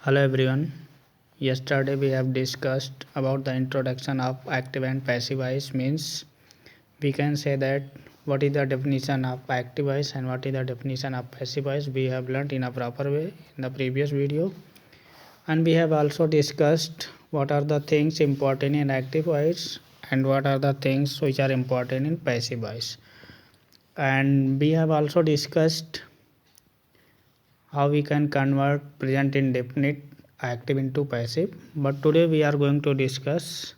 Hello everyone. Yesterday we have discussed about the introduction of active and passive voice. Means we can say that what is the definition of active voice and what is the definition of passive voice. We have learned in a proper way in the previous video, and we have also discussed what are the things important in active voice and what are the things which are important in passive voice. And we have also discussed how we can convert present indefinite active into passive, but today we are going to discuss,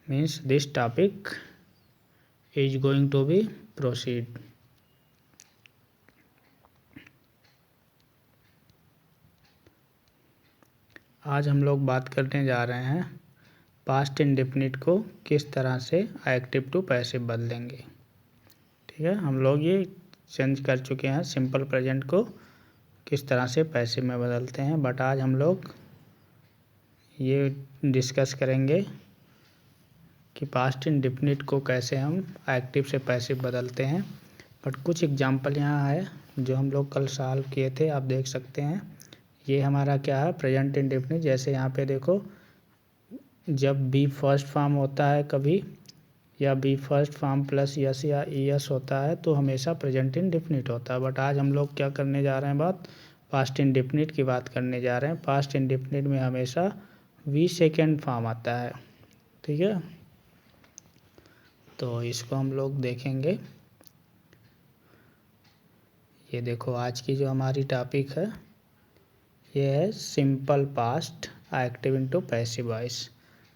means this topic is going to be proceed. आज हम लोग बात करने जा रहे हैं past indefinite को किस तरह से एक्टिव टू पैसिव बदलेंगे। ठीक है, हम लोग ये चेंज कर चुके हैं, सिंपल प्रेजेंट को किस तरह से पैसिव में बदलते हैं, बट आज हम लोग ये डिस्कस करेंगे कि पास्ट इंडेफिनिट को कैसे हम एक्टिव से पैसिव बदलते हैं। बट कुछ एग्जांपल यहाँ है जो हम लोग कल सॉल्व किए थे, आप देख सकते हैं। ये हमारा क्या है, प्रेजेंट इंडेफिनिट। जैसे यहाँ पे देखो, जब बी फर्स्ट फॉर्म होता है कभी, या be first form plus S या ईएस होता है तो हमेशा प्रेजेंट इंडेफिनिट होता है। बट आज हम लोग क्या करने जा रहे हैं, बात पास्ट इंडेफिनिट की बात करने जा रहे हैं। पास्ट इंडेफिनिट में हमेशा वी सेकेंड फॉर्म आता है। ठीक है, तो इसको हम लोग देखेंगे। ये देखो, आज की जो हमारी टॉपिक है ये है simple past active into passive voice.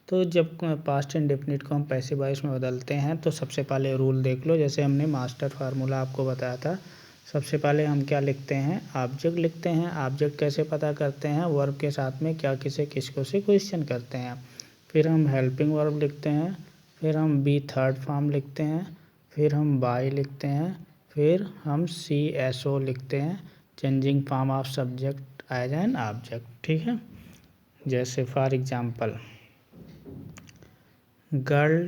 तो जब पास्ट इंडेफिनिट को हम पैसिव वॉइस में बदलते हैं तो सबसे पहले रूल देख लो। जैसे हमने मास्टर फार्मूला आपको बताया था, सबसे पहले हम क्या लिखते हैं, ऑब्जेक्ट लिखते हैं। ऑब्जेक्ट कैसे पता करते हैं, वर्ब के साथ में क्या किसे किसको से क्वेश्चन करते हैं। फिर हम हेल्पिंग वर्ब लिखते हैं, फिर हम बी थर्ड फॉर्म लिखते हैं, फिर हम बाय लिखते हैं, फिर हम सी एस ओ लिखते हैं, changing form of subject as an object. ठीक है, जैसे for example girl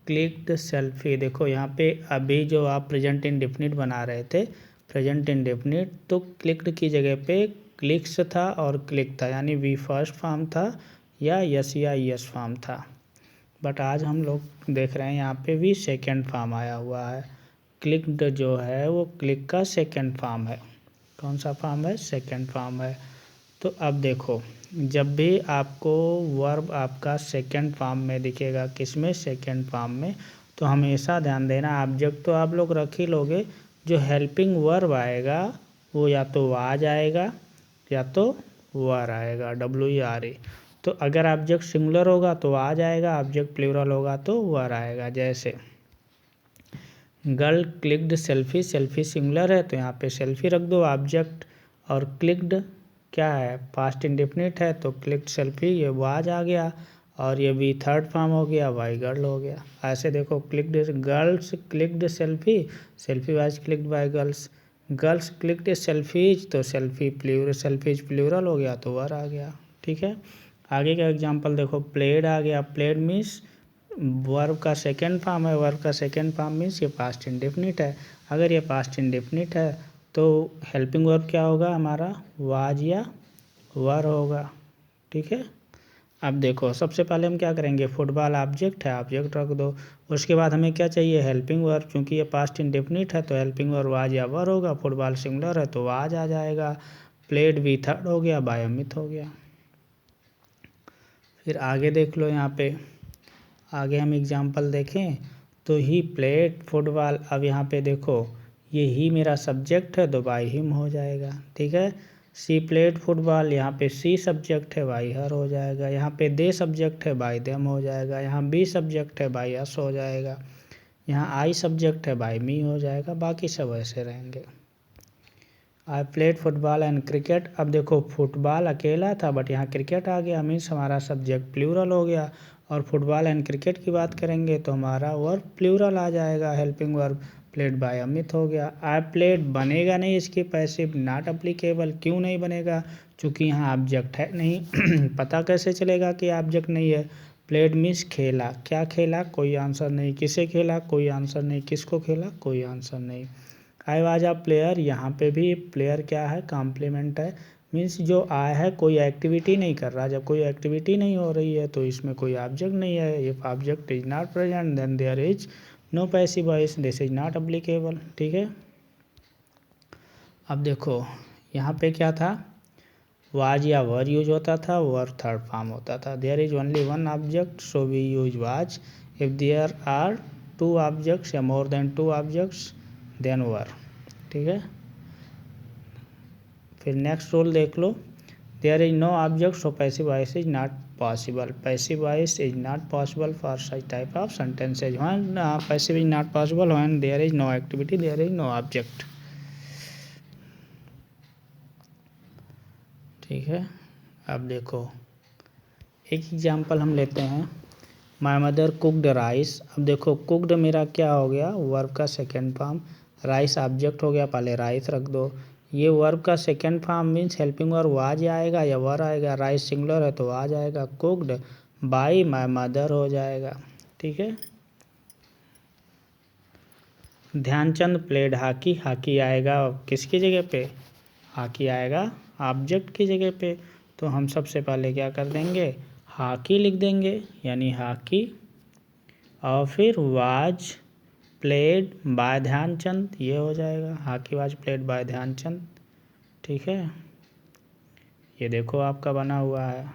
clicked selfie. देखो यहाँ पे अभी जो आप प्रेजेंट इंडेफिनिट बना रहे थे, प्रेजेंट इंडेफिनिट, तो क्लिक्ड की जगह पे क्लिक्स था और क्लिक था, यानी वी फर्स्ट फॉर्म था या यस फॉर्म था। बट आज हम लोग देख रहे हैं यहाँ पे वी सेकेंड फॉर्म आया हुआ है। क्लिक्ड जो है वो क्लिक का सेकेंड फॉर्म है। कौन सा फॉर्म है, सेकेंड फॉर्म है। तो अब देखो, जब भी आपको वर्ब आपका सेकेंड फॉर्म में दिखेगा, किस में, सेकेंड फॉर्म में, तो हमेशा ध्यान देना ऑब्जेक्ट तो आप लोग रख ही लोगे, जो हेल्पिंग वर्ब आएगा वो या तो वाज आएगा या तो वर आएगा, WERE। तो अगर ऑब्जेक्ट सिंगुलर होगा तो वाज आएगा, ऑब्जेक्ट प्लूरल होगा तो वर आएगा। जैसे girl clicked selfie, selfie singular है तो यहाँ पे सेल्फी रख दो ऑब्जेक्ट, और क्लिक्ड क्या है, पास्ट इंडेफिनिट है तो क्लिक्ड सेल्फी, ये वाज आ गया, और ये भी थर्ड फॉर्म हो गया, वाई गर्ल हो गया। ऐसे देखो, clicked girls clicked selfie, selfie was clicked by girls. Girls clicked selfies, तो सेल्फी प्लूरल, सेल्फीज प्लूरल हो गया तो वर आ गया। ठीक है, आगे का एग्जांपल देखो, प्लेड आ गया। प्लेड मीन्स वर्ब का सेकेंड फॉर्म है, वर्ब का सेकेंड फॉर्म मीन्स ये पास्ट इंडेफिनिट है। अगर ये पास्ट इंडेफिनिट है तो हेल्पिंग वर्ब क्या होगा हमारा, वाज या वर होगा। ठीक है, अब देखो सबसे पहले हम क्या करेंगे, फुटबॉल ऑब्जेक्ट है, ऑब्जेक्ट रख दो। उसके बाद हमें क्या चाहिए, हेल्पिंग वर्ब। क्योंकि ये पास्ट इंडेफिनिट है तो हेल्पिंग वर्ब वाज या वर होगा। फुटबॉल सिंगुलर है तो वाज आ जाएगा। प्लेड वी थर्ड हो गया, बाय अमित हो गया। फिर आगे देख लो, यहाँ पे आगे हम एग्जाम्पल देखें तो ही प्लेड फुटबॉल। अब यहाँ पे देखो, ये ही मेरा सब्जेक्ट है तो बाय हिम हो जाएगा। ठीक है, सी प्लेड फुटबॉल, यहाँ पे सी सब्जेक्ट है, बाय हर हो जाएगा। यहाँ पे दे सब्जेक्ट है, बाय देम हो जाएगा। यहाँ बी सब्जेक्ट है, बाय अस हो जाएगा। यहाँ आई सब्जेक्ट है, बाय मी हो जाएगा। बाकी सब ऐसे रहेंगे। I played football and cricket. अब देखो, फुटबॉल अकेला था बट यहाँ क्रिकेट आ गया, मीन्स हमारा सब्जेक्ट प्लूरल हो गया। और फुटबॉल एंड क्रिकेट की बात करेंगे तो हमारा वर्ब प्लूरल आ जाएगा, helping verb played by Amit हो गया। आई प्लेड बनेगा नहीं, इसकी पैसिव नॉट अप्लीकेबल। क्यों नहीं बनेगा, चूँकि यहाँ ऑब्जेक्ट है नहीं। पता कैसे चलेगा कि ऑब्जेक्ट नहीं है। प्लेड मीन्स खेला, क्या खेला, कोई आंसर नहीं। किसे खेला, कोई आंसर नहीं। किसको खेला, कोई आंसर नहीं। आई वाज अ प्लेयर, यहाँ पे भी प्लेयर क्या है, कॉम्प्लीमेंट है, मीन्स जो आया है कोई एक्टिविटी नहीं कर रहा। जब कोई एक्टिविटी नहीं हो रही है तो इसमें कोई ऑब्जेक्ट नहीं है। If object is not present then there is no passive voice, this is not applicable. ठीक है, अब देखो यहाँ पे क्या था, वाज या वर यूज होता था, वर थर्ड फॉर्म होता था। There is only one object so we use was. If there are two objects या more than two objects then were. ठीक है, फिर नेक्स्ट रूल देख लो, there is no object so passive voice is not possible. Passive voice is not possible for such type of sentences. When passive is not possible when there is no activity, there is no object. ठीक है, अब देखो एक example हम लेते हैं, my mother cooked rice. अब देखो कुकड मेरा क्या हो गया, वर्ब का सेकेंड फॉर्म, राइस ऑब्जेक्ट हो गया, पहले राइस रख दो। ये वर्ब का second form means helping verb was आएगा या वर आएगा, राइस सिंगुलर है तो वाज आएगा, कुकड बाय माय मदर हो जाएगा। ठीक है, ध्यानचंद प्लेड हॉकी, हॉकी आएगा किसकी जगह पे, हॉकी आएगा ऑब्जेक्ट की जगह पे, तो हम सबसे पहले क्या कर देंगे, हॉकी लिख देंगे, यानी हॉकी, और फिर वाज प्लेड बाय ध्यानचंद, ये हो जाएगा hockey was played by Dhyanchand. ठीक है, ये देखो आपका बना हुआ है,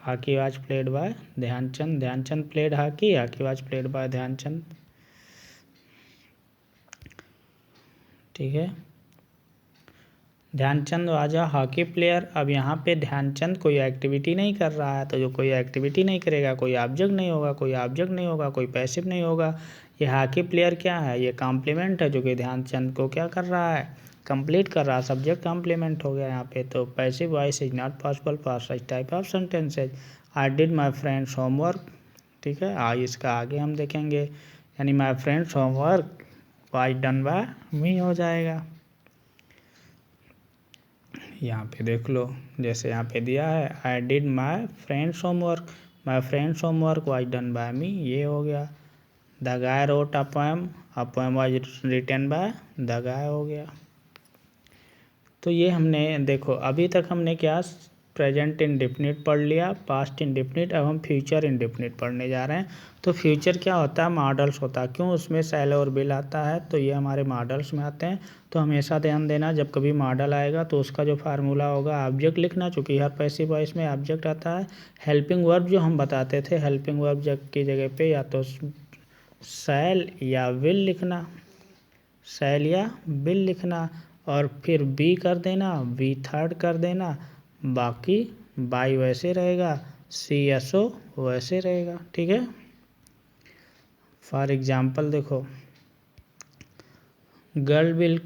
hockey was played by Dhyanchand, Dhyanchand played hockey, hockey was played by Dhyanchand. ठीक है, Dhyanchand was a hockey player. अब यहाँ पे ध्यानचंद कोई एक्टिविटी नहीं कर रहा है, तो जो कोई एक्टिविटी नहीं करेगा कोई ऑब्जेक्ट नहीं होगा, कोई ऑब्जेक्ट नहीं होगा कोई पैसिव नहीं होगा। ये हॉकी प्लेयर क्या है, ये कॉम्प्लीमेंट है जो कि ध्यानचंद को क्या कर रहा है, कंप्लीट कर रहा है, सब्जेक्ट कॉम्प्लीमेंट हो गया यहाँ पे। तो passive voice is not possible for such type of sentences. I did my friend's homework. ठीक है, इसका आगे हम देखेंगे, यानी my friend's homework was done by me हो जाएगा। यहाँ पे देख लो, जैसे यहाँ पे दिया है I did my friend's homework, my friend's homework was done by me, ये हो गया। The guy wrote a poem was written by the guy हो गया। तो ये हमने देखो अभी तक हमने क्या प्रेजेंट इंडेफिनिट पढ़ लिया, पास्ट इंडेफिनिट, अब हम फ्यूचर इंडेफिनिट पढ़ने जा रहे हैं। तो फ्यूचर क्या होता है, मॉडल्स होता है, क्यों उसमें शैल और विल आता है, तो ये हमारे मॉडल्स में आते हैं। तो हमेशा ध्यान देना जब कभी मॉडल आएगा तो उसका जो फार्मूला होगा ऑब्जेक्ट लिखना, चूँकि हर पैसिव वॉइस में ऑब्जेक्ट आता है। हेल्पिंग वर्ब जो हम बताते थे, हेल्पिंग वर्ब की जगह पे या तो शैल या विल लिखना, शैल या विल लिखना, और फिर बी कर देना, बी थर्ड कर देना, बाकी बाई वैसे रहेगा, सी एस ओ वैसे रहेगा। ठीक है, फॉर एग्जाम्पल देखो, गर्ल विल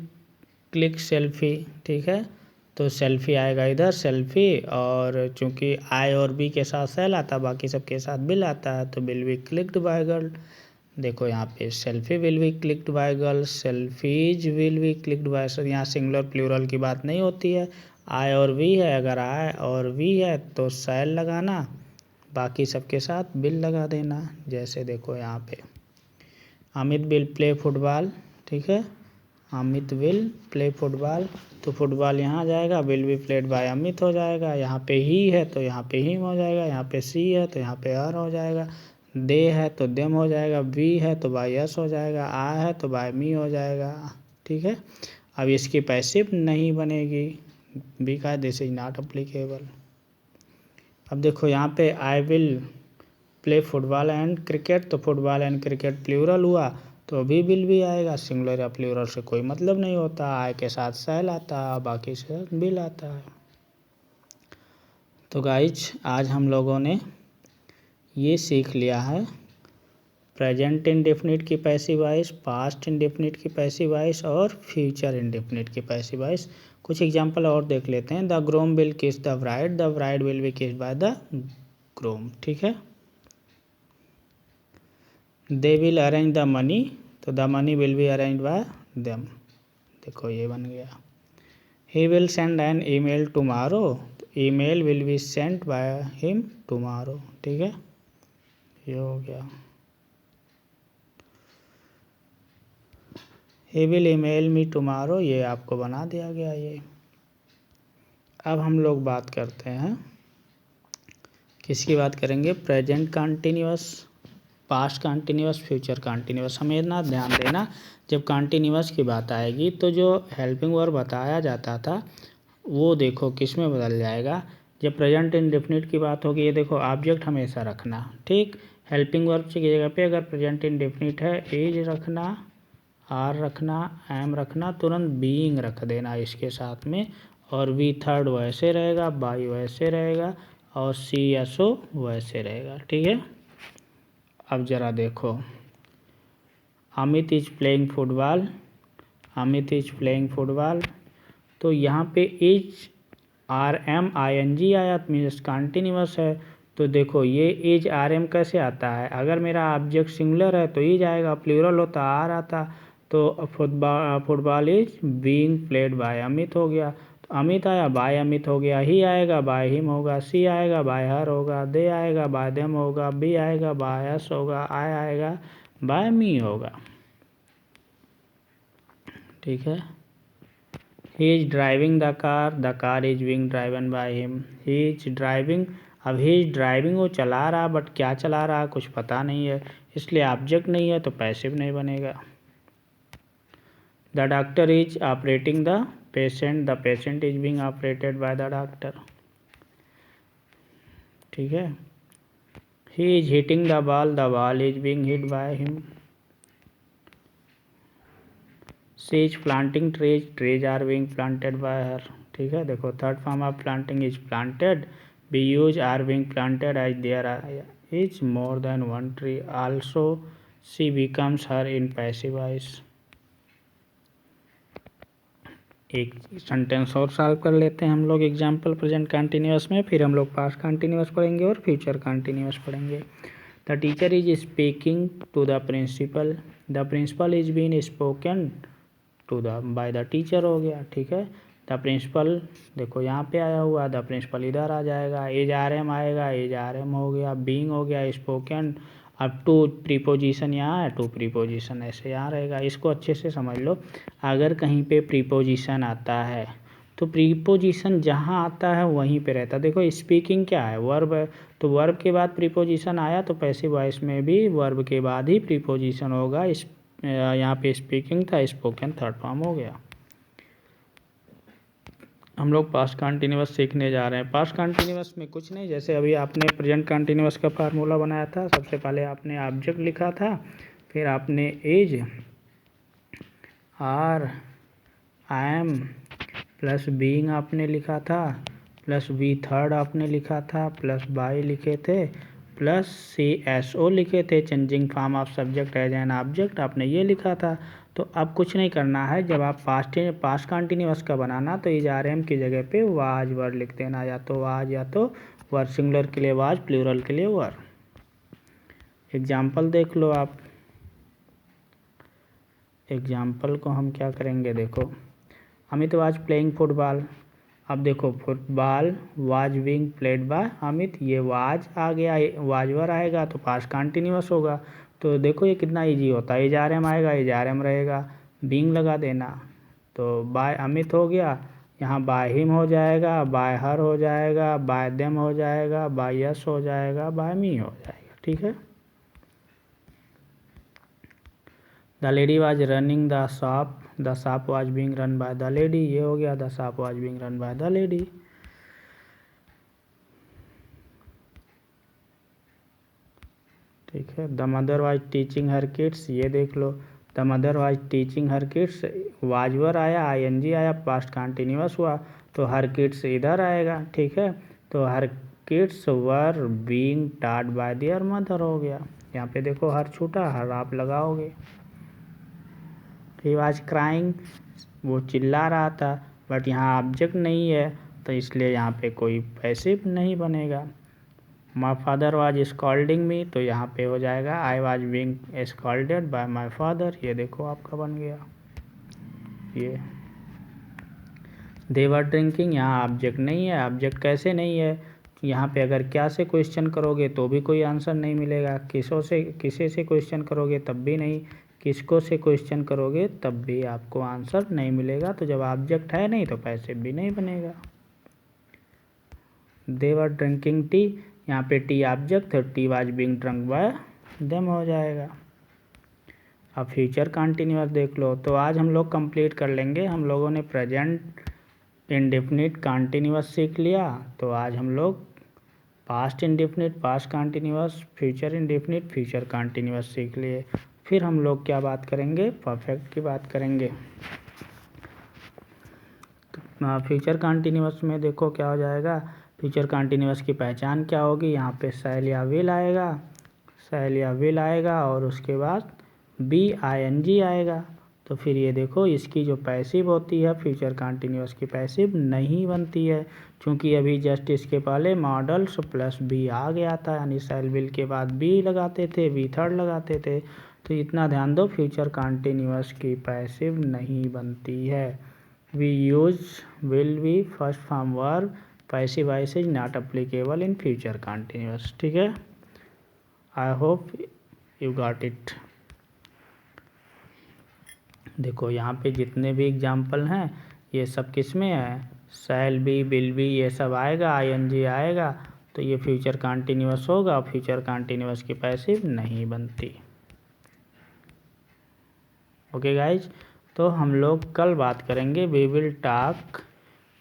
क्लिक सेल्फी। ठीक है, तो सेल्फी आएगा इधर सेल्फी, और चूंकि आई और बी के साथ सेल आता, बाकी सबके साथ बिल आता है, तो will be clicked by girl. देखो यहाँ पे selfie will be clicked by girl, selfies will be clicked by, यहाँ सिंगुलर प्लूरल की बात नहीं होती है, आई और वी है, अगर आई और वी है तो सेल लगाना, बाकी सबके साथ बिल लगा देना। जैसे देखो यहाँ पे अमित विल प्ले फुटबॉल। ठीक है, अमित विल प्ले फुटबॉल, तो फुटबॉल यहाँ जाएगा, will be played by Amit हो जाएगा। यहाँ पे ही है तो यहाँ पे हिम हो जाएगा, यहाँ पे सी है तो यहाँ पे हर हो जाएगा, दे है तो देम हो जाएगा, वी है तो बाय यस हो जाएगा, आ है तो बाय मी हो जाएगा। ठीक है, अब इसकी पैसिव नहीं बनेगी, बी का दिस इज नॉट अप्लीकेबल। अब देखो यहाँ पे I will play football and cricket, तो फुटबॉल एंड क्रिकेट प्लूरल हुआ तो अभी विल भी आएगा, सिंगुलर या प्लूरल से कोई मतलब नहीं होता, आई के साथ शैल आता है, बाकी से बिल आता है। तो गाइज आज हम लोगों ने ये सीख लिया है प्रेजेंट इंडेफिनिट की पैसिव वॉइस, पास्ट इंडेफिनिट की पैसिव वॉइस और फ्यूचर इंडेफिनिट की पैसिव वॉइस। कुछ एग्जांपल और देख लेते हैं, the groom will kiss the bride will be kissed by the groom. ठीक है, they will arrange the money, तो the money will be arrange by them. देखो ये बन गया। He will send an email tomorrow, email will be sent by him tomorrow. ठीक है, ये हो गया। He will email me tomorrow, ये आपको बना दिया गया ये। अब हम लोग बात करते हैं, किसकी बात करेंगे, present continuous, past continuous, future continuous. हमें ना ध्यान देना, जब कंटिन्यूअस की बात आएगी तो जो हेल्पिंग वर्ब बताया जाता था वो देखो किस में बदल जाएगा। जब प्रेजेंट इंडेफिनिट की बात होगी, ये देखो ऑब्जेक्ट हमेशा रखना, ठीक। हेल्पिंग वर्ब की जगह पे अगर प्रेजेंट इंडेफिनिट है, इज रखना, आर रखना, एम रखना, तुरंत बीइंग रख देना इसके साथ में, और वी थर्ड वैसे रहेगा, बाई वैसे रहेगा, और सी एस ओ वैसे रहेगा, ठीक है। अब ज़रा देखो, Amit is playing football, Amit is playing football, तो यहाँ पे is are am I N G आया मीन्स कंटिन्यूअस है। तो देखो ये इज आर एम कैसे आता है, अगर मेरा ऑब्जेक्ट सिंगुलर है तो इज आएगा, प्लूरल होता आर आता। तो football is being played by Amit हो गया, तो अमित आया, बाय अमित हो गया, ही आएगा, बाय हिम होगा, सी आएगा, बाय हर होगा, दे आएगा, बाय देम होगा, बी आएगा, बाय अस होगा, आई आएगा, बाय मी होगा, ठीक है। He is driving the car is being driven by him, he is driving, अब ही इज ड्राइविंग वो चला रहा, बट क्या चला रहा कुछ पता नहीं है, इसलिए ऑब्जेक्ट नहीं है तो पैसिव नहीं बनेगा। The doctor is operating the patient is being operated by the doctor, ठीक है। He is hitting the ball is being hit by him. She is planting trees are being planted by her, ठीक है। देखो third form of planting is planted, we use are being planted as there is more than one tree, also she becomes her in passive voice. एक sentence और solve कर लेते हैं हम लोग एग्जाम्पल प्रेजेंट कंटिन्यूअस में, फिर हम लोग पास्ट कंटिन्यूअस पढ़ेंगे और फ्यूचर कंटिन्यूअस पढ़ेंगे। The teacher is speaking to the principal is been spoken to the by the teacher हो गया, ठीक है। द प्रिंसिपल देखो यहाँ पे आया हुआ, द प्रिंसिपल इधर आ जाएगा, एज आर एम आएगा, एज आर एम हो गया, बीइंग हो गया, स्पोकन, अब टू प्रीपोजिशन यहाँ है, टू प्रीपोजिशन ऐसे यहाँ रहेगा। इसको अच्छे से समझ लो, अगर कहीं पे प्रीपोजिशन आता है तो प्रीपोजिशन जहाँ आता है वहीं पे रहता है। देखो स्पीकिंग क्या है, वर्ब है, तो वर्ब के बाद प्रीपोजिशन आया तो पैसिव वॉइस में भी वर्ब के बाद ही प्रीपोजिशन होगा। यहाँ पे स्पीकिंग था, स्पोकन थर्ड फॉर्म हो गया। हम लोग पास्ट कंटिन्यूअस सीखने जा रहे हैं। पास्ट कंटिन्यूअस में कुछ नहीं, जैसे अभी आपने प्रेजेंट कंटिन्यूअस का फार्मूला बनाया था, सबसे पहले आपने ऑब्जेक्ट लिखा था, फिर आपने is are am plus being आपने लिखा था, प्लस वी थर्ड आपने लिखा था, प्लस बाय लिखे थे, प्लस सी एस ओ लिखे थे, changing form of subject as an object आपने ये लिखा था। तो अब कुछ नहीं करना है, जब आप पास्ट कंटिन्यूअस का बनाना तो इज आर एम की जगह पे वाज वर्ड लिख देना, या तो वाज या तो वर, सिंगुलर के लिए वाज, प्लूरल के लिए वर। एग्जाम्पल देख लो आप, एग्जाम्पल को हम क्या करेंगे, देखो अमित वाज प्लेइंग फुटबॉल, अब देखो football was being played by Amit, ये वाज आ गया, वाजवर आएगा तो पास्ट कंटिन्यूअस होगा। तो देखो ये कितना इजी होता है, इज आर एम आएगा, इज आर एम रहेगा, बीइंग लगा देना, तो बाय अमित हो गया, यहाँ बाय हिम हो जाएगा, बाय हर हो जाएगा, बाय देम हो जाएगा, बाय यस हो जाएगा, बाय मी हो जाएगा, ठीक है। The lady was running the shop was being run by the lady, ये हो गया, the shop was being run by the lady. ठीक है। The mother was teaching her kids, ये देख लो, the mother was teaching her kids, was were आया, I N G आया, पास्ट कंटिन्यूअस हुआ, तो हर किड्स इधर आएगा, ठीक है। तो हर kids were being taught by there mother हो गया, यहाँ पे देखो हर छूटा, हर आप लगाओगे। ही वाज क्राइंग, वो चिल्ला रहा था, बट यहाँ ऑब्जेक्ट नहीं है तो इसलिए यहाँ पे कोई पैसिव नहीं बनेगा। माई फादर वाज स्कॉल्डिंग मी, तो यहाँ पे हो जाएगा I was being scolded bye my father, ये देखो आपका बन गया ये। दे वर ड्रिंकिंग, यहाँ ऑब्जेक्ट नहीं है, ऑब्जेक्ट कैसे नहीं है, यहाँ पे अगर क्या से क्वेश्चन करोगे तो भी कोई आंसर नहीं मिलेगा, किसी से क्वेश्चन करोगे तब भी नहीं, किसको से क्वेश्चन करोगे तब भी आपको आंसर नहीं मिलेगा। तो जब ऑब्जेक्ट है नहीं तो पैसिव भी नहीं बनेगा। दे वर ड्रिंकिंग टी, यहाँ पे टी ऑब्जेक्ट है, tea was being drunk by them हो जाएगा। अब फ्यूचर कंटिन्यूअस देख लो। तो आज हम लोग कंप्लीट कर लेंगे। हम लोगों ने प्रेजेंट इंडेफिनिट कंटिन्यूअस सीख लिया। तो आज हम लोग past indefinite, past continuous, future indefinite, future continuous सीख लिए। फिर हम लोग क्या बात करेंगे, परफेक्ट की बात करेंगे। फ्यूचर कंटिन्यूअस में देखो क्या हो जाएगा। फ्यूचर कंटिन्यूअस की पहचान क्या होगी, यहाँ पे शैल या विल आएगा, शैल या विल आएगा और उसके बाद BING आएगा। तो फिर ये देखो इसकी जो पैसिव होती है फ्यूचर कंटिन्यूअस की पैसिव नहीं बनती है, क्योंकि अभी जस्ट इसके पहले मॉडल्स प्लस बी आ गया था, यानी शैल विल के बाद बी लगाते थे, बी थर्ड लगाते थे। तो इतना ध्यान दो, फ्यूचर कंटिन्यूअस की पैसिव नहीं बनती है। We use will be first form verb, passive voice is not applicable in future continuous. ठीक है, I hope you got it. देखो यहाँ पे जितने भी एग्जाम्पल हैं ये सब किस में है, शैल बी, विल बी, ये सब आएगा, ING आएगा। तो ये फ्यूचर कंटिन्यूअस होगा। फ्यूचर कंटिन्यूअस की पैसिव नहीं बनती। ओके गाइज, तो हम लोग कल बात करेंगे। We will talk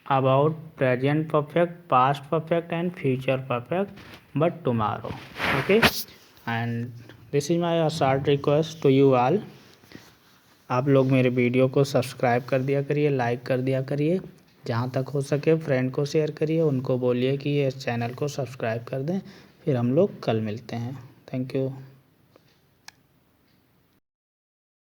about present perfect, past perfect and future perfect but tomorrow. Okay, and this is my short request to you all. आप लोग मेरे वीडियो को सब्सक्राइब कर दिया करिए, लाइक कर दिया करिए, जहाँ तक हो सके फ्रेंड को शेयर करिए, उनको बोलिए कि ये चैनल को सब्सक्राइब कर दें। फिर हम लोग कल मिलते हैं। Thank you.